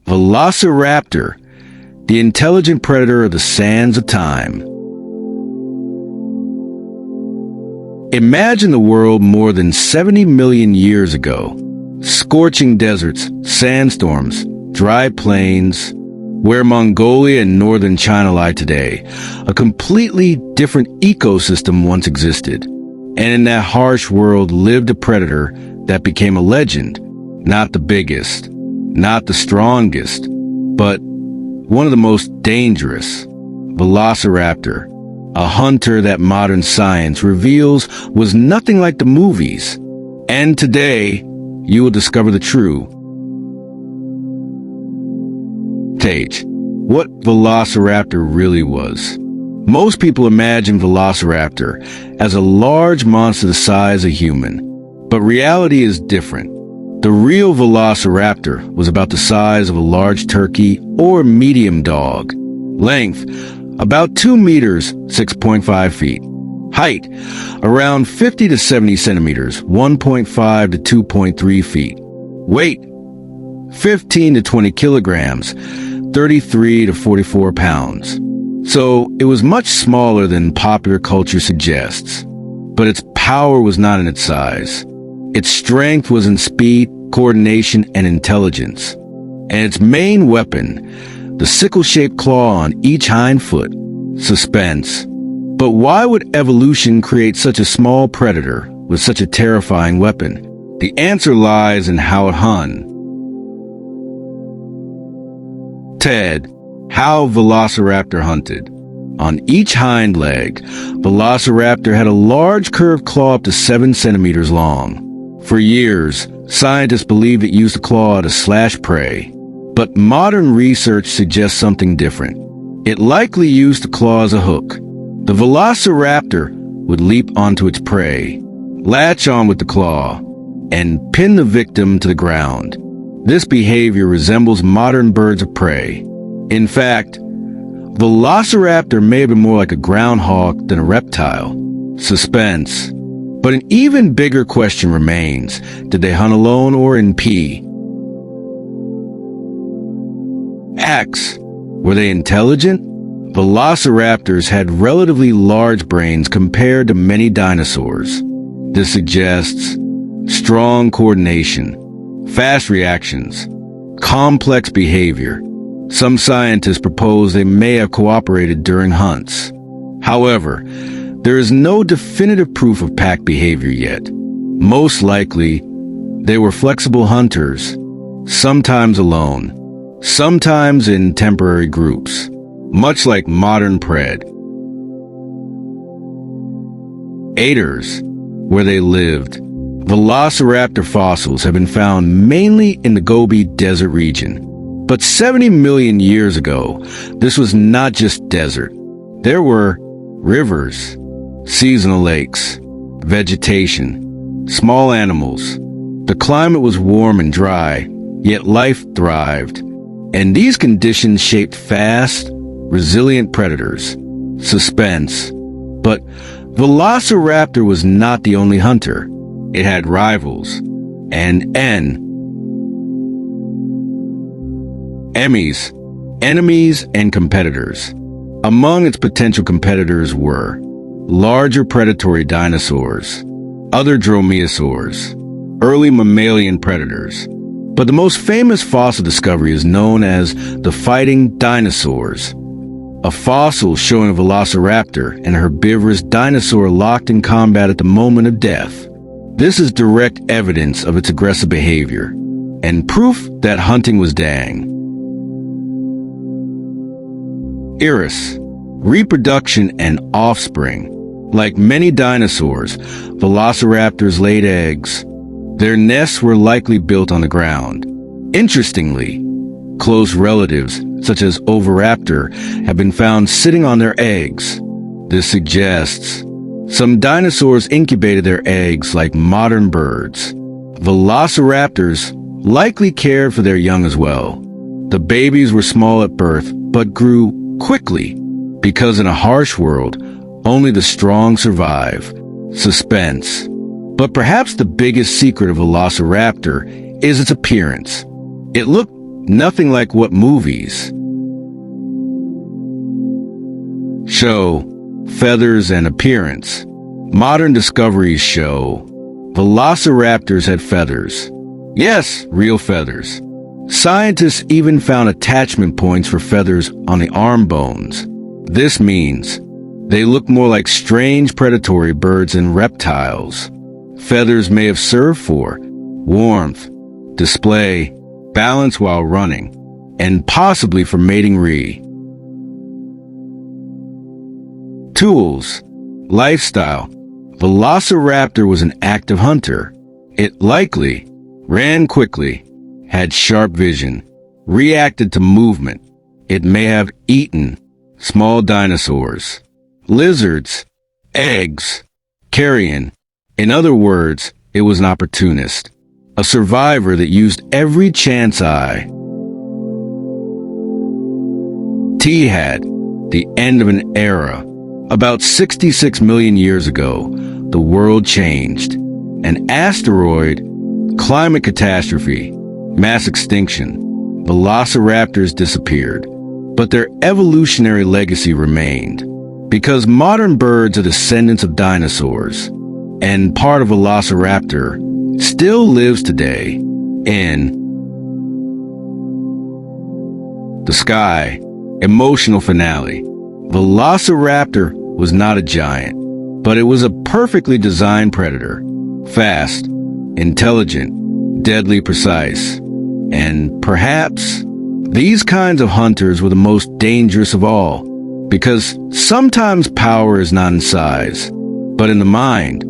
Velociraptor, the intelligent predator of the sands of time. Imagine the world more than 70 million years ago. Scorching deserts, sandstorms, dry plains, where Mongolia and northern China lie today. A completely different ecosystem once existed. And in that harsh world lived a predator that became a legend. Not the biggest, not the strongest, but one of the most dangerous. Velociraptor, a hunter that modern science reveals was nothing like the movies. And today, you will discover the true stage. What Velociraptor really was. Most people imagine Velociraptor as a large monster the size of a human, but reality is different. The real Velociraptor was about the size of a large turkey or medium dog. Length, about 2 meters, 6.5 feet. Height, around 50 to 70 centimeters, 1.5 to 2.3 feet. Weight, 15 to 20 kilograms, 33 to 44 pounds. So it was much smaller than popular culture suggests. But its power was not in its size. Its strength was in speed, coordination, and intelligence. And its main weapon, the sickle-shaped claw on each hind foot. Suspense. But why would evolution create such a small predator with such a terrifying weapon? The answer lies in how it hung. Ted, how Velociraptor hunted. On each hind leg, Velociraptor had a large curved claw up to 7 centimeters long. For years, scientists believed it used the claw to slash prey. But modern research suggests something different. It likely used the claw as a hook. The Velociraptor would leap onto its prey, latch on with the claw, and pin the victim to the ground. This behavior resembles modern birds of prey. In fact, Velociraptor may have been more like a groundhog than a reptile. Suspense. But an even bigger question remains. Did they hunt alone or in P? X. Were they intelligent? Velociraptors had relatively large brains compared to many dinosaurs. This suggests strong coordination, fast reactions, complex behavior. Some scientists propose they may have cooperated during hunts. However, there is no definitive proof of pack behavior yet. Most likely, they were flexible hunters, sometimes alone, sometimes in temporary groups, much like modern pred. Aiders, where they lived. Velociraptor fossils have been found mainly in the Gobi Desert region. But 70 million years ago, this was not just desert. There were rivers, seasonal lakes, vegetation, small animals. The climate was warm and dry, yet life thrived. And these conditions shaped fast, resilient predators. Suspense. But Velociraptor was not the only hunter. It had rivals. And enemies and competitors. Among its potential competitors were larger predatory dinosaurs, other dromaeosaurs, early mammalian predators. But the most famous fossil discovery is known as the fighting dinosaurs, a fossil showing a velociraptor and a herbivorous dinosaur locked in combat at the moment of death. This is direct evidence of its aggressive behavior and proof that hunting was dang. Iris, reproduction and offspring. Like many dinosaurs, velociraptors laid eggs. Their nests were likely built on the ground. Interestingly, close relatives, such as Oviraptor, have been found sitting on their eggs. This suggests some dinosaurs incubated their eggs like modern birds. Velociraptors likely cared for their young as well. The babies were small at birth, but grew quickly, because in a harsh world, only the strong survive. Suspense. But perhaps the biggest secret of Velociraptor is its appearance. It looked nothing like what movies show. Feathers and appearance. Modern discoveries show velociraptors had feathers. Yes, real feathers. Scientists even found attachment points for feathers on the arm bones. This means they look more like strange predatory birds and reptiles. Feathers may have served for warmth, display, balance while running, and possibly for mating. Tools. Lifestyle. Velociraptor was an active hunter. It likely ran quickly, had sharp vision, reacted to movement. It may have eaten small dinosaurs, lizards, eggs, carrion. In other words, it was an opportunist, a survivor that used every chance. Had the end of an era. About 66 million years ago, the world changed. An asteroid, climate catastrophe, mass extinction. Velociraptors disappeared, but their evolutionary legacy remained. Because modern birds are descendants of dinosaurs, and part of Velociraptor still lives today in the sky. Emotional finale. Velociraptor was not a giant, but it was a perfectly designed predator. Fast, intelligent, deadly precise. And perhaps these kinds of hunters were the most dangerous of all, because sometimes power is not in size, but in the mind.